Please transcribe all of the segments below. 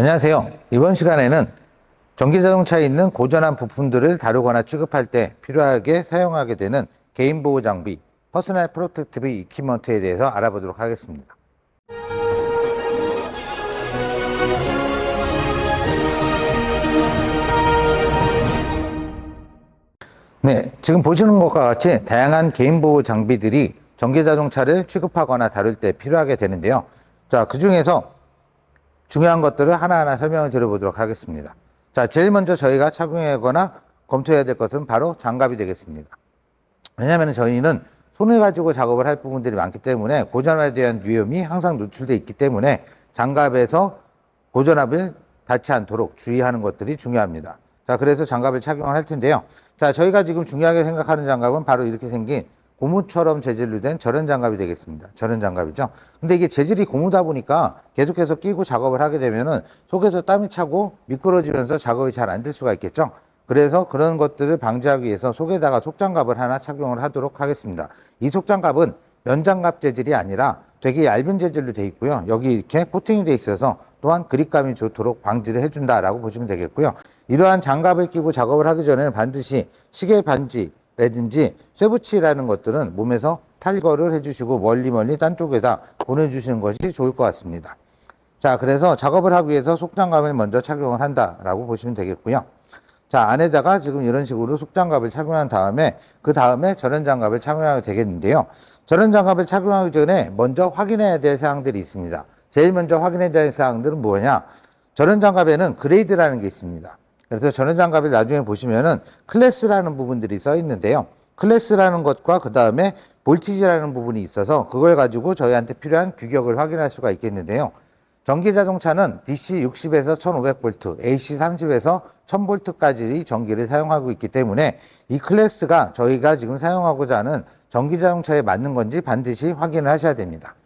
안녕하세요. 이번 시간에는 전기자동차에 있는 고전한 부품들을 다루거나 취급할 때 필요하게 사용하게 되는 개인보호 장비, 퍼스널 프로텍티브 이퀴먼트에 대해서 알아보도록 하겠습니다. 네, 지금 보시는 것과 같이 다양한 개인보호 장비들이 전기자동차를 취급하거나 다룰 때 필요하게 되는데요. 자, 그 중에서 중요한 것들을 하나하나 설명을 드려보도록 하겠습니다. 자, 제일 먼저 저희가 착용하거나 검토해야 될 것은 바로 장갑이 되겠습니다. 왜냐하면 저희는 손을 가지고 작업을 할 부분들이 많기 때문에 고전압에 대한 위험이 항상 노출되어 있기 때문에 장갑에서 고전압을 닿지 않도록 주의하는 것들이 중요합니다. 자, 그래서 장갑을 착용을 할 텐데요. 자, 저희가 지금 중요하게 생각하는 장갑은 바로 이렇게 생긴 고무처럼 재질로 된 절연 장갑이 되겠습니다. 절연 장갑이죠. 근데 이게 재질이 고무다 보니까 계속해서 끼고 작업을 하게 되면은 속에서 땀이 차고 미끄러지면서 작업이 잘 안 될 수가 있겠죠. 그래서 그런 것들을 방지하기 위해서 속에다가 속장갑을 하나 착용을 하도록 하겠습니다. 이 속장갑은 면장갑 재질이 아니라 되게 얇은 재질로 되어 있고요. 여기 이렇게 코팅이 되어 있어서 또한 그립감이 좋도록 방지를 해준다라고 보시면 되겠고요. 이러한 장갑을 끼고 작업을 하기 전에는 반드시 시계 반지 라든지 쇠붙이라는 것들은 몸에서 탈거를 해주시고 멀리 딴 쪽에다 보내주시는 것이 좋을 것 같습니다. 자, 그래서 작업을 하기 위해서 속장갑을 먼저 착용을 한다라고 보시면 되겠고요. 자, 안에다가 지금 이런 식으로 속장갑을 착용한 다음에 그 다음에 절연장갑을 착용하게 되겠는데요. 절연장갑을 착용하기 전에 먼저 확인해야 될 사항들이 있습니다. 제일 먼저 확인해야 될 사항들은 뭐냐? 절연장갑에는 그레이드라는 게 있습니다. 그래서 절연장갑을 나중에 보시면은 클래스라는 부분들이 써 있는데요. 클래스라는 것과 그 다음에 볼티지라는 부분이 있어서 그걸 가지고 저희한테 필요한 규격을 확인할 수가 있겠는데요. 전기자동차는 DC 60에서 1500V, AC 30에서 1000V까지 전기를 사용하고 있기 때문에 이 클래스가 저희가 지금 사용하고자 하는 전기자동차에 맞는 건지 반드시 확인을 하셔야 됩니다.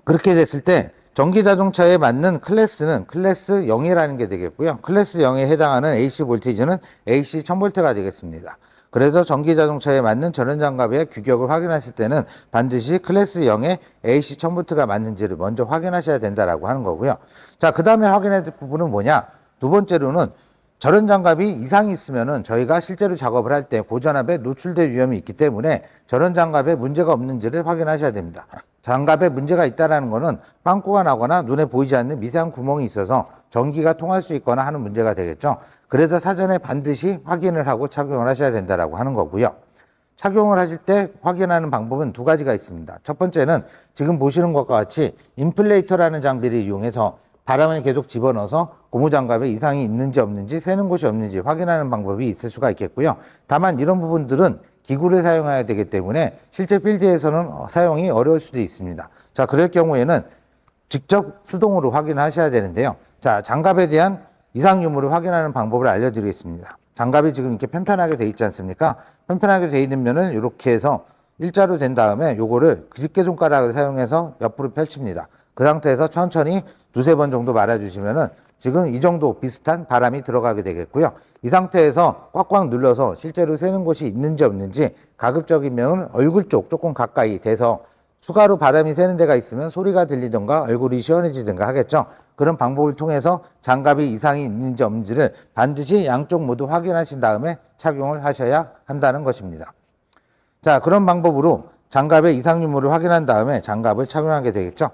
그렇게 됐을 때 전기자동차에 맞는 클래스는 클래스 0이라는 게 되겠고요. 클래스 0에 해당하는 AC 볼티지는 AC 1000V가 되겠습니다. 그래서 전기자동차에 맞는 절연장갑의 규격을 확인하실 때는 반드시 클래스 0에 AC 1000V가 맞는지를 먼저 확인하셔야 된다라고 하는 거고요. 자, 그 다음에 확인해야 될 부분은 뭐냐? 두 번째로는 절연장갑이 이상이 있으면은 저희가 실제로 작업을 할 때 고전압에 노출될 위험이 있기 때문에 절연장갑에 문제가 없는지를 확인하셔야 됩니다. 장갑에 문제가 있다는 것은 빵꾸가 나거나 눈에 보이지 않는 미세한 구멍이 있어서 전기가 통할 수 있거나 하는 문제가 되겠죠. 그래서 사전에 반드시 확인을 하고 착용을 하셔야 된다라고 하는 거고요. 착용을 하실 때 확인하는 방법은 두 가지가 있습니다. 첫 번째는 지금 보시는 것과 같이 인플레이터라는 장비를 이용해서 바람을 계속 집어넣어서 고무장갑에 이상이 있는지 없는지 새는 곳이 없는지 확인하는 방법이 있을 수가 있겠고요. 다만 이런 부분들은 기구를 사용해야 되기 때문에 실제 필드에서는 사용이 어려울 수도 있습니다. 자, 그럴 경우에는 직접 수동으로 확인을 하셔야 되는데요. 자, 장갑에 대한 이상 유무를 확인하는 방법을 알려드리겠습니다. 장갑이 지금 이렇게 편편하게 되어 있지 않습니까? 편편하게 되어 있는 면을 이렇게 해서 일자로 된 다음에 요거를 집게 손가락을 사용해서 옆으로 펼칩니다. 그 상태에서 천천히 두세 번 정도 말아주시면은 지금 이 정도 비슷한 바람이 들어가게 되겠고요. 이 상태에서 꽉꽉 눌러서 실제로 새는 곳이 있는지 없는지 가급적이면 얼굴 쪽 조금 가까이 대서 추가로 바람이 새는 데가 있으면 소리가 들리던가 얼굴이 시원해지든가 하겠죠. 그런 방법을 통해서 장갑이 이상이 있는지 없는지를 반드시 양쪽 모두 확인하신 다음에 착용을 하셔야 한다는 것입니다. 자, 그런 방법으로 장갑의 이상 유무를 확인한 다음에 장갑을 착용하게 되겠죠.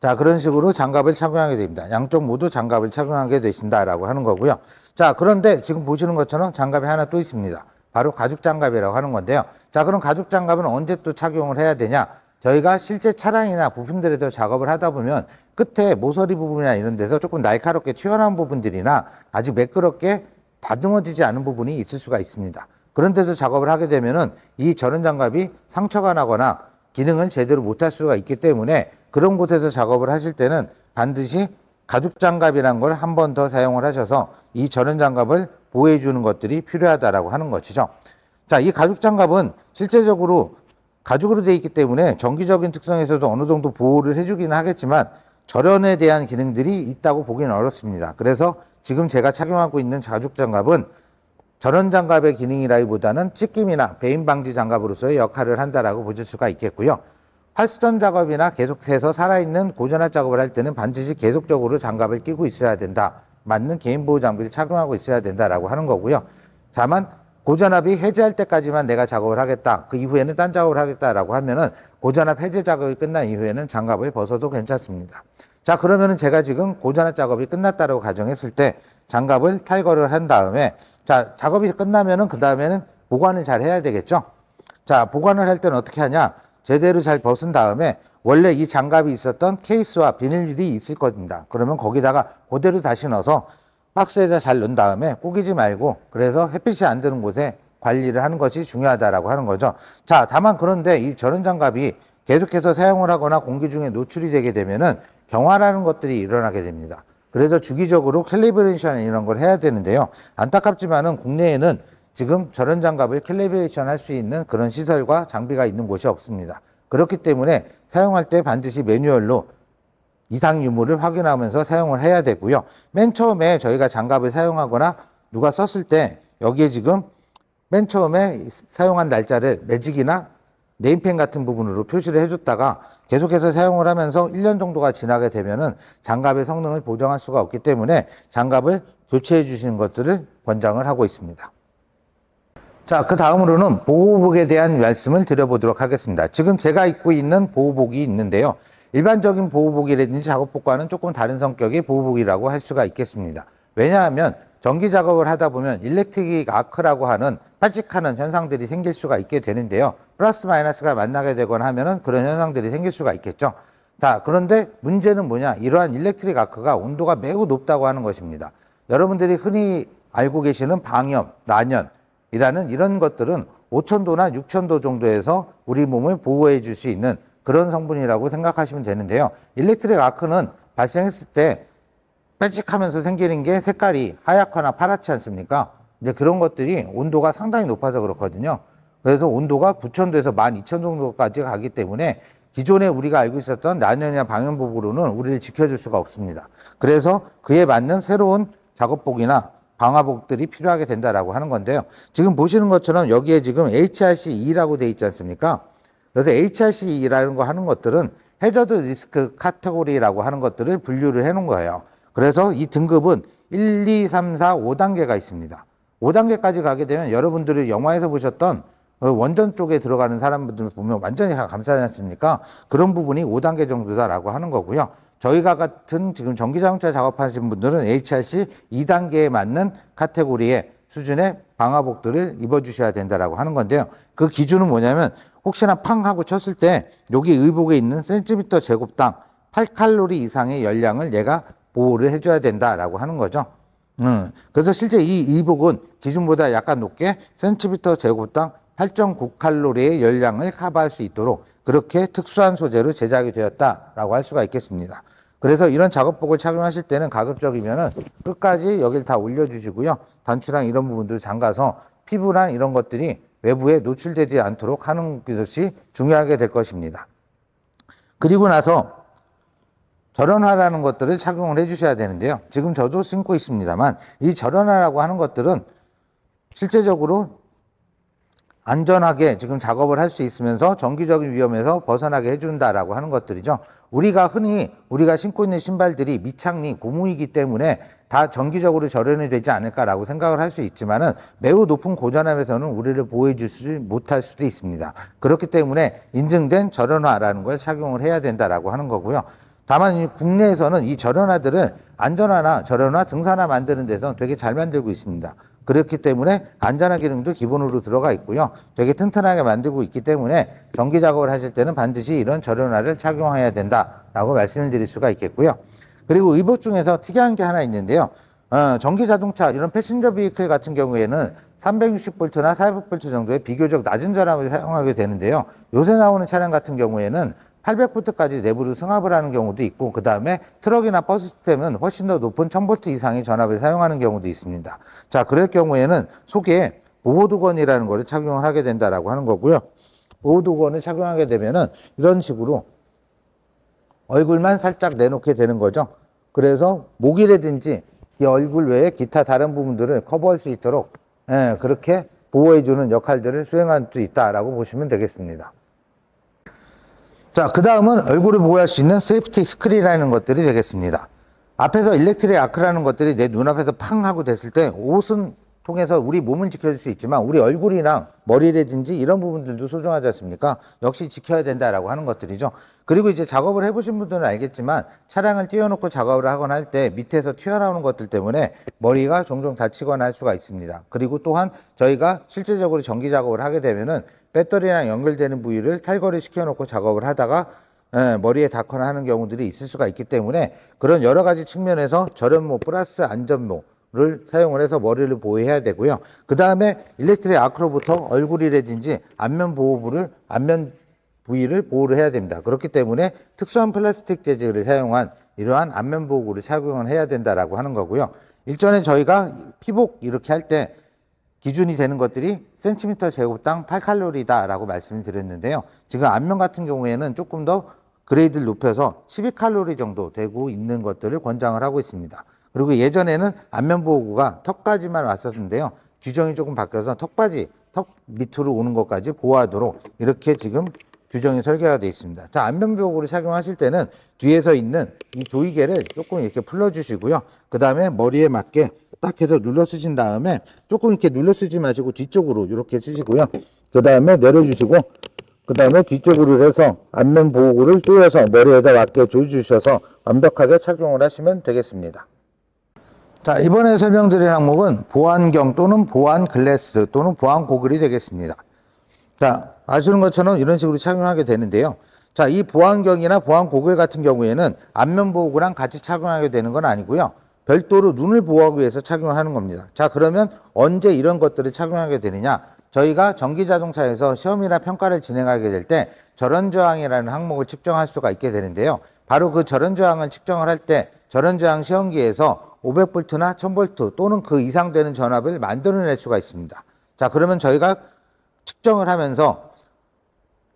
자, 그런 식으로 장갑을 착용하게 됩니다. 양쪽 모두 장갑을 착용하게 되신다라고 하는 거고요. 자, 그런데 지금 보시는 것처럼 장갑이 하나 또 있습니다. 바로 가죽 장갑이라고 하는 건데요. 자, 그럼 가죽 장갑은 언제 또 착용을 해야 되냐? 저희가 실제 차량이나 부품들에서 작업을 하다 보면 끝에 모서리 부분이나 이런 데서 조금 날카롭게 튀어나온 부분들이나 아직 매끄럽게 다듬어지지 않은 부분이 있을 수가 있습니다. 그런 데서 작업을 하게 되면은 이 절연장갑이 상처가 나거나 기능을 제대로 못할 수가 있기 때문에 그런 곳에서 작업을 하실 때는 반드시 가죽 장갑이라는 걸 한 번 더 사용을 하셔서 이 절연 장갑을 보호해 주는 것들이 필요하다라고 하는 것이죠. 자, 이 가죽 장갑은 실제적으로 가죽으로 되어 있기 때문에 정기적인 특성에서도 어느 정도 보호를 해주기는 하겠지만 절연에 대한 기능들이 있다고 보기는 어렵습니다. 그래서 지금 제가 착용하고 있는 가죽 장갑은 절연 장갑의 기능이라기보다는 찢김이나 배임 방지 장갑으로서의 역할을 한다라고 보실 수가 있겠고요. 팔수전 작업이나 계속해서 살아있는 고전압 작업을 할 때는 반드시 계속적으로 장갑을 끼고 있어야 된다. 맞는 개인보호 장비를 착용하고 있어야 된다라고 하는 거고요. 다만 고전압이 해제할 때까지만 내가 작업을 하겠다. 그 이후에는 딴 작업을 하겠다라고 하면은 고전압 해제 작업이 끝난 이후에는 장갑을 벗어도 괜찮습니다. 자, 그러면은 제가 지금 고전압 작업이 끝났다라고 가정했을 때 장갑을 탈거를 한 다음에 자, 작업이 끝나면은 그 다음에는 보관을 잘 해야 되겠죠. 자, 보관을 할 때는 어떻게 하냐? 제대로 잘 벗은 다음에 원래 이 장갑이 있었던 케이스와 비닐이 있을 겁니다. 그러면 거기다가 그대로 다시 넣어서 박스에다 잘 넣은 다음에 구기지 말고 그래서 햇빛이 안 드는 곳에 관리를 하는 것이 중요하다라고 하는 거죠. 자, 다만 그런데 이 전원장갑이 계속해서 사용을 하거나 공기 중에 노출이 되게 되면은 경화라는 것들이 일어나게 됩니다. 그래서 주기적으로 캘리브레이션 이런 걸 해야 되는데요. 안타깝지만은 국내에는 지금 전원장갑을 캘리브레이션 할 수 있는 그런 시설과 장비가 있는 곳이 없습니다. 그렇기 때문에 사용할 때 반드시 매뉴얼로 이상 유무를 확인하면서 사용을 해야 되고요. 맨 처음에 저희가 장갑을 사용하거나 누가 썼을 때 여기에 지금 맨 처음에 사용한 날짜를 매직이나 네임펜 같은 부분으로 표시를 해줬다가 계속해서 사용을 하면서 1년 정도가 지나게 되면은 장갑의 성능을 보정할 수가 없기 때문에 장갑을 교체해 주시는 것들을 권장을 하고 있습니다. 자, 그 다음으로는 보호복에 대한 말씀을 드려보도록 하겠습니다. 지금 제가 입고 있는 보호복이 있는데요. 일반적인 보호복이라든지 작업복과는 조금 다른 성격의 보호복이라고 할 수가 있겠습니다. 왜냐하면 전기 작업을 하다 보면 일렉트릭 아크라고 하는 빠직하는 현상들이 생길 수가 있게 되는데요. 플러스 마이너스가 만나게 되거나 하면은 그런 현상들이 생길 수가 있겠죠. 자, 그런데 문제는 뭐냐? 이러한 일렉트릭 아크가 온도가 매우 높다고 하는 것입니다. 여러분들이 흔히 알고 계시는 방염, 난연, 이라는 이런 것들은 5000도나 6000도 정도에서 우리 몸을 보호해 줄 수 있는 그런 성분이라고 생각하시면 되는데요. 일렉트릭 아크는 발생했을 때 빽직하면서 생기는 게 색깔이 하얗거나 파랗지 않습니까? 이제 그런 것들이 온도가 상당히 높아서 그렇거든요. 그래서 온도가 9000도에서 12000 정도까지 가기 때문에 기존에 우리가 알고 있었던 난연이나 방염복으로는 우리를 지켜줄 수가 없습니다. 그래서 그에 맞는 새로운 작업복이나 방화복들이 필요하게 된다라고 하는 건데요. 지금 보시는 것처럼 여기에 지금 HRC2라고 되어 있지 않습니까? 그래서 HRC2라는 거 하는 것들은 해저드 리스크 카테고리라고 하는 것들을 분류를 해 놓은 거예요. 그래서 이 등급은 1, 2, 3, 4, 5단계가 있습니다. 5단계까지 가게 되면 여러분들이 영화에서 보셨던 원전 쪽에 들어가는 사람들 보면 완전히 다 감싸지 않습니까? 그런 부분이 5단계 정도다라고 하는 거고요. 저희가 같은 지금 전기자동차 작업하시는 분들은 HRC 2단계에 맞는 카테고리의 수준의 방화복들을 입어주셔야 된다라고 하는 건데요. 그 기준은 뭐냐면 혹시나 팡 하고 쳤을 때 여기 의복에 있는 센티미터 제곱당 8칼로리 이상의 열량을 얘가 보호를 해줘야 된다라고 하는 거죠. 그래서 실제 이 의복은 기준보다 약간 높게 센티미터 제곱당 8.9칼로리의 열량을 커버할 수 있도록 그렇게 특수한 소재로 제작이 되었다라고 할 수가 있겠습니다. 그래서 이런 작업복을 착용하실 때는 가급적이면은 끝까지 여길 다 올려주시고요. 단추랑 이런 부분들 잠가서 피부랑 이런 것들이 외부에 노출되지 않도록 하는 것이 중요하게 될 것입니다. 그리고 나서 절연화라는 것들을 착용을 해주셔야 되는데요. 지금 저도 신고 있습니다만 이 절연화라고 하는 것들은 실제적으로 안전하게 지금 작업을 할 수 있으면서 정기적인 위험에서 벗어나게 해준다라고 하는 것들이죠. 우리가 흔히 신고 있는 신발들이 미창리, 고무이기 때문에 다 정기적으로 절연이 되지 않을까라고 생각을 할 수 있지만은 매우 높은 고전압에서는 우리를 보호해 주지 못할 수도 있습니다. 그렇기 때문에 인증된 절연화라는 걸 착용을 해야 된다라고 하는 거고요. 다만 국내에서는 이 절연화들을 안전화나 절연화, 등산화 만드는 데서 되게 잘 만들고 있습니다. 그렇기 때문에 안전화 기능도 기본으로 들어가 있고요. 되게 튼튼하게 만들고 있기 때문에 전기 작업을 하실 때는 반드시 이런 절연화를 착용해야 된다라고 말씀을 드릴 수가 있겠고요. 그리고 의복 중에서 특이한 게 하나 있는데요. 전기 자동차 이런 패신저 비클 같은 경우에는 360V나 400V 정도의 비교적 낮은 전압을 사용하게 되는데요. 요새 나오는 차량 같은 경우에는 800V까지 내부로 승합을 하는 경우도 있고 그 다음에 트럭이나 버스 시스템은 훨씬 더 높은 1000V 이상의 전압을 사용하는 경우도 있습니다. 자, 그럴 경우에는 속에 보호두건이라는 거를 착용을 하게 된다라고 하는 거고요. 보호두건을 착용하게 되면은 이런 식으로 얼굴만 살짝 내놓게 되는 거죠. 그래서 목이라든지 이 얼굴 외에 기타 다른 부분들을 커버할 수 있도록 그렇게 보호해주는 역할들을 수행할 수 있다라고 보시면 되겠습니다. 자, 그 다음은 얼굴을 보호할 수 있는 세이프티 스크린이라는 것들이 되겠습니다. 앞에서 일렉트릭 아크라는 것들이 내 눈앞에서 팡 하고 됐을 때 옷은 통해서 우리 몸은 지켜줄 수 있지만 우리 얼굴이랑 머리라든지 이런 부분들도 소중하지 않습니까? 역시 지켜야 된다라고 하는 것들이죠. 그리고 이제 작업을 해보신 분들은 알겠지만 차량을 띄워놓고 작업을 하거나 할 때 밑에서 튀어나오는 것들 때문에 머리가 종종 다치거나 할 수가 있습니다. 그리고 또한 저희가 실제적으로 전기 작업을 하게 되면은 배터리랑 연결되는 부위를 탈거를 시켜놓고 작업을 하다가 머리에 닿거나 하는 경우들이 있을 수가 있기 때문에 그런 여러 가지 측면에서 저렴모 플러스 안전모를 사용을 해서 머리를 보호해야 되고요. 그 다음에 일렉트릭 아크로부터 얼굴이라든지 안면 부위를 보호를 해야 됩니다. 그렇기 때문에 특수한 플라스틱 재질을 사용한 이러한 안면 보호구를 착용을 해야 된다라고 하는 거고요. 일전에 저희가 피복 이렇게 할 때 기준이 되는 것들이 센티미터 제곱당 8칼로리다라고 말씀을 드렸는데요. 지금 안면 같은 경우에는 조금 더 그레이드를 높여서 12칼로리 정도 되고 있는 것들을 권장을 하고 있습니다. 그리고 예전에는 안면 보호구가 턱까지만 왔었는데요. 규정이 조금 바뀌어서 턱 밑으로 오는 것까지 보호하도록 이렇게 지금 규정이 설계가 되어 있습니다. 자, 안면 보호구를 착용하실 때는 뒤에서 있는 이 조이개를 조금 이렇게 풀어주시고요. 그 다음에 머리에 맞게 딱 해서 눌러 쓰신 다음에 조금 이렇게 눌러 쓰지 마시고 뒤쪽으로 이렇게 쓰시고요. 그 다음에 내려주시고 그 다음에 뒤쪽으로 해서 안면 보호구를 조여서 머리에다 맞게 조여주셔서 완벽하게 착용을 하시면 되겠습니다. 자, 이번에 설명드릴 항목은 보안경 또는 보안 글래스 또는 보안 고글이 되겠습니다. 자, 아시는 것처럼 이런 식으로 착용하게 되는데요. 자, 이 보안경이나 보안 고글 같은 경우에는 안면 보호구랑 같이 착용하게 되는 건 아니고요. 별도로 눈을 보호하기 위해서 착용하는 겁니다. 자, 그러면 언제 이런 것들을 착용하게 되느냐? 저희가 전기 자동차에서 시험이나 평가를 진행하게 될 때 절연저항이라는 항목을 측정할 수가 있게 되는데요. 바로 그 절연저항을 측정을 할 때 절연저항 시험기에서 500V나 1000V 또는 그 이상 되는 전압을 만들어낼 수가 있습니다. 자, 그러면 저희가 측정을 하면서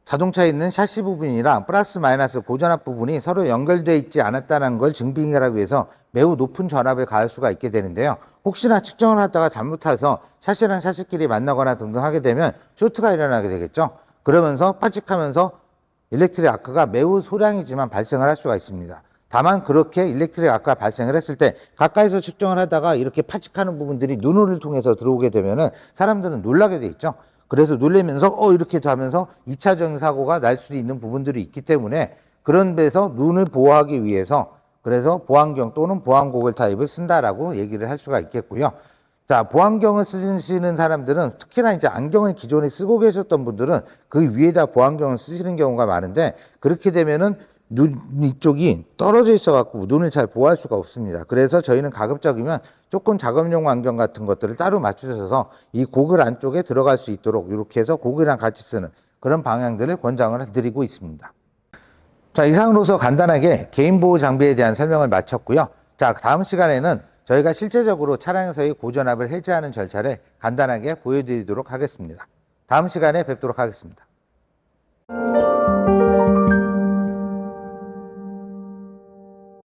자동차에 있는 샤시 부분이랑 플러스 마이너스 고전압 부분이 서로 연결되어 있지 않았다는 걸 증빙하기 위해서 매우 높은 전압을 가할 수가 있게 되는데요. 혹시나 측정을 하다가 잘못해서 샤시랑 샤시끼리 만나거나 등등 하게 되면 쇼트가 일어나게 되겠죠. 그러면서 파직하면서 일렉트릭 아크가 매우 소량이지만 발생을 할 수가 있습니다. 다만 그렇게 일렉트릭 아크가 발생을 했을 때 가까이서 측정을 하다가 이렇게 파직하는 부분들이 눈을 통해서 들어오게 되면은 사람들은 놀라게 돼 있죠. 그래서 놀라면서 이렇게 하면서 2차적인 사고가 날 수도 있는 부분들이 있기 때문에 그런 데서 눈을 보호하기 위해서 그래서 보안경 또는 보안고글 타입을 쓴다라고 얘기를 할 수가 있겠고요. 자, 보안경을 쓰시는 사람들은 특히나 이제 안경을 기존에 쓰고 계셨던 분들은 그 위에다 보안경을 쓰시는 경우가 많은데 그렇게 되면은 눈 이쪽이 떨어져 있어 갖고 눈을 잘 보호할 수가 없습니다. 그래서 저희는 가급적이면 조금 작업용 안경 같은 것들을 따로 맞추셔서 이 고글 안쪽에 들어갈 수 있도록 이렇게 해서 고글이랑 같이 쓰는 그런 방향들을 권장을 드리고 있습니다. 자, 이상으로서 간단하게 개인 보호 장비에 대한 설명을 마쳤고요. 자, 다음 시간에는 저희가 실제적으로 차량에서의 고전압을 해제하는 절차를 간단하게 보여드리도록 하겠습니다. 다음 시간에 뵙도록 하겠습니다.